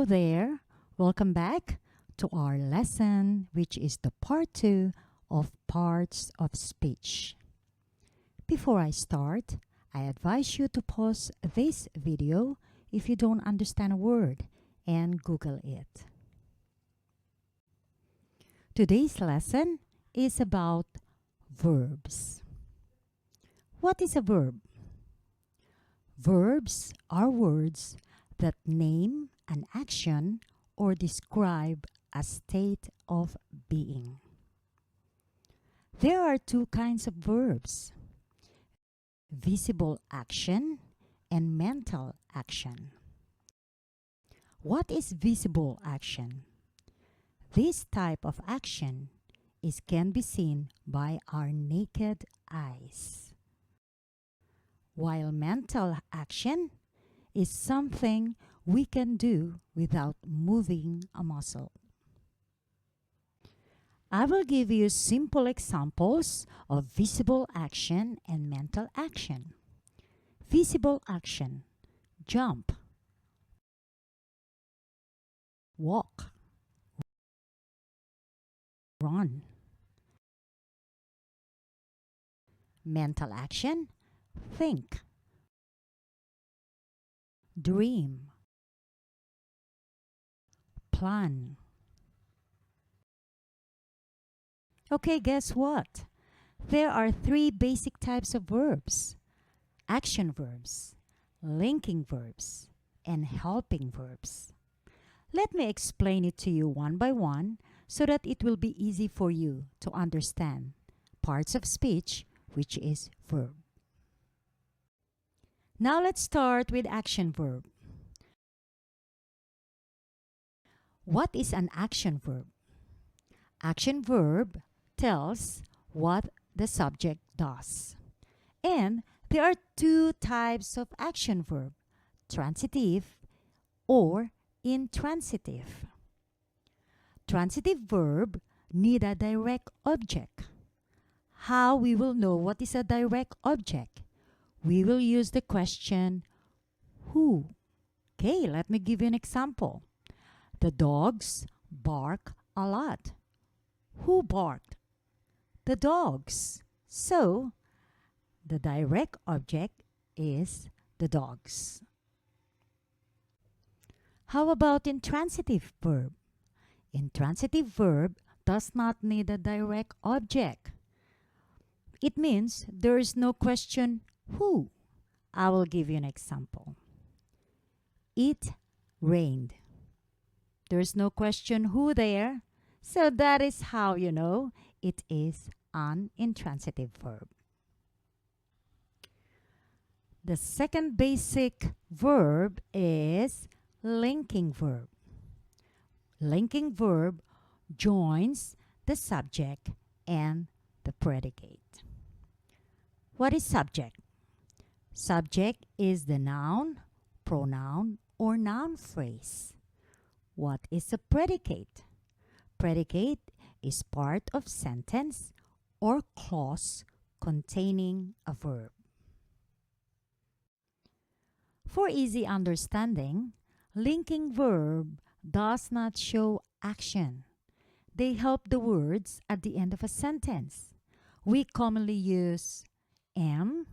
Hello there. Welcome back to our lesson, which is the part 2 of parts of speech. Before I start, I advise you to pause this video if you don't understand a word and Google it. Today's lesson is about verbs. What is a verb? Verbs are words that name an action or describe a state of being. There are two kinds of verbs: visible action and mental action. What is visible action? This type of action can be seen by our naked eyes, while mental action is something we can do without moving a muscle. I will give you simple examples of visible action and mental action. Visible action: jump, walk, run. Mental action: think, dream, plan. Okay, guess what? There are three basic types of verbs: action verbs, linking verbs, and helping verbs. Let me explain it to you one by one so that it will be easy for you to understand parts of speech, which is verb. Now let's start with action verb. What is an action verb? Action verb tells what the subject does. And there are two types of action verb: transitive or intransitive. Transitive verb need a direct object. How we will know what is a direct object? We will use the question who. Okay, let me give you an example. The dogs bark a lot. Who barked? The dogs. So, the direct object is the dogs. How about intransitive verb? Intransitive verb does not need a direct object. It means there is no question who. I will give you an example. It rained. There is no question who there. So that is how you know it is an intransitive verb. The second basic verb is linking verb. Linking verb joins the subject and the predicate. What is subject? Subject is the noun, pronoun, or noun phrase. What is a predicate? Predicate is part of sentence or clause containing a verb. For easy understanding, linking verb does not show action. They help the words at the end of a sentence. We commonly use am,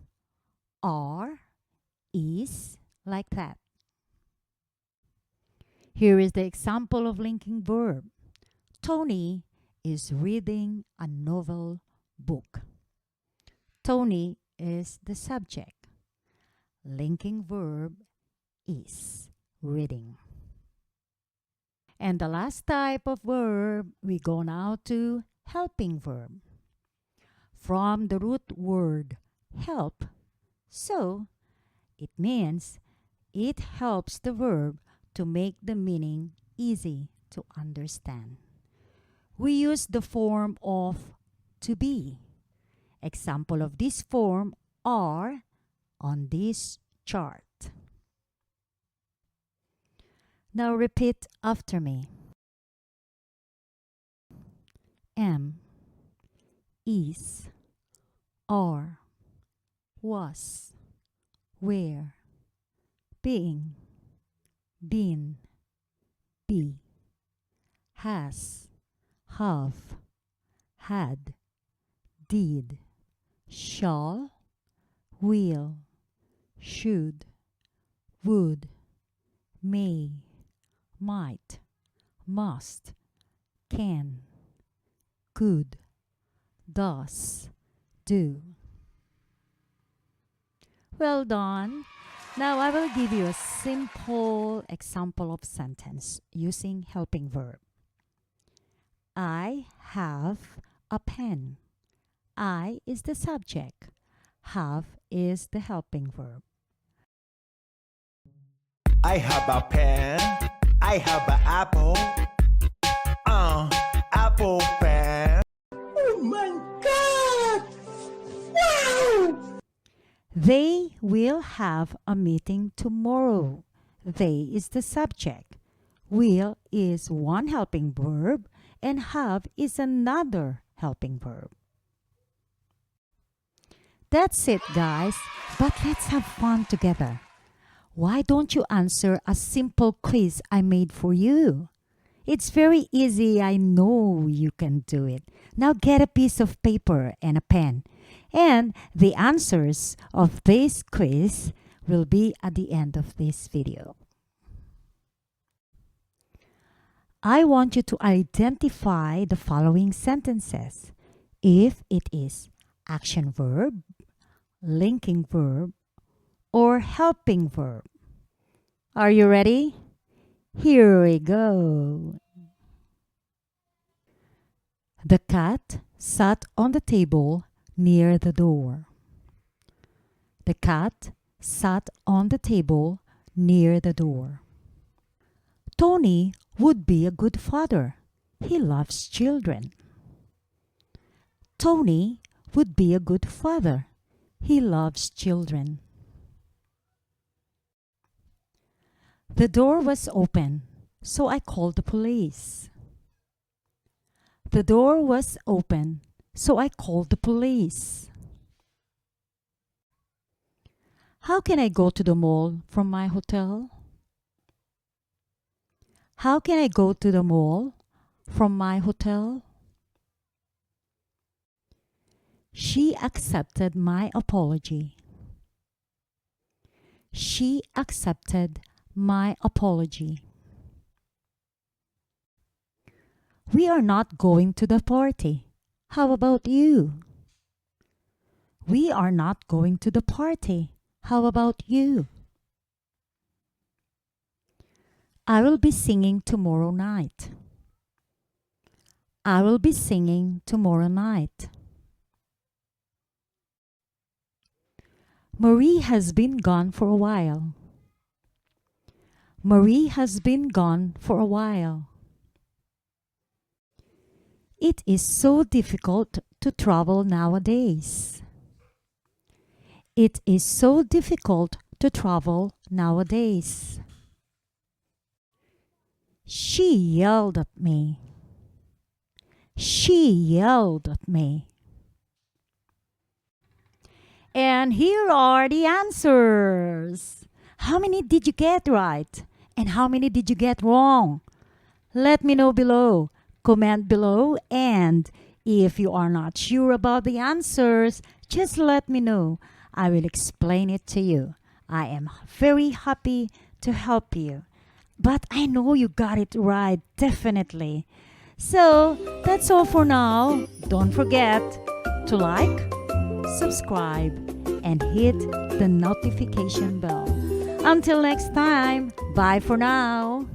are, is, like that. Here is the example of linking verb. Tony is reading a novel book. Tony is the subject. Linking verb is reading. And the last type of verb, we go now to helping verb. From the root word help, so it means it helps the verb to make the meaning easy to understand. We use the form of to be. Example of this form are on this chart. Now repeat after me. Am, is, are, was, were, being, been, be, has, have, had, did, shall, will, should, would, may, might, must, can, could, does, do. Well done. Now I will give you a simple example of sentence using helping verb. I have a pen. I is the subject. Have is the helping verb. I have a pen. I have an apple. Apple pen. Oh my God! Wow! They will have a meeting tomorrow. They is the subject. Will is one helping verb and have is another helping verb. That's it, guys. But let's have fun together. Why don't you answer a simple quiz I made for you? It's very easy. I know you can do it. Now get a piece of paper and a pen. And the answers of this quiz will be at the end of this video. I want you to identify the following sentences. If it is action verb, linking verb, or helping verb. Are you ready? Here we go. The cat sat on the table near the door. The cat sat on the table near the door. Tony would be a good father. He loves children. Tony would be a good father. He loves children. The door was open, so I called the police. The door was open, so I called the police. How can I go to the mall from my hotel? How can I go to the mall from my hotel? She accepted my apology. She accepted my apology. We are not going to the party. How about you? We are not going to the party. How about you? I will be singing tomorrow night. I will be singing tomorrow night. Marie has been gone for a while. Marie has been gone for a while. It is so difficult to travel nowadays. It is so difficult to travel nowadays. She yelled at me. She yelled at me. And here are the answers. How many did you get right? And how many did you get wrong? Let me know below. Comment below. And if you are not sure about the answers, just let me know. I will explain it to you. I am very happy to help you. But I know you got it right, definitely. So that's all for now. Don't forget to like, subscribe, and hit the notification bell. Until next time, bye for now.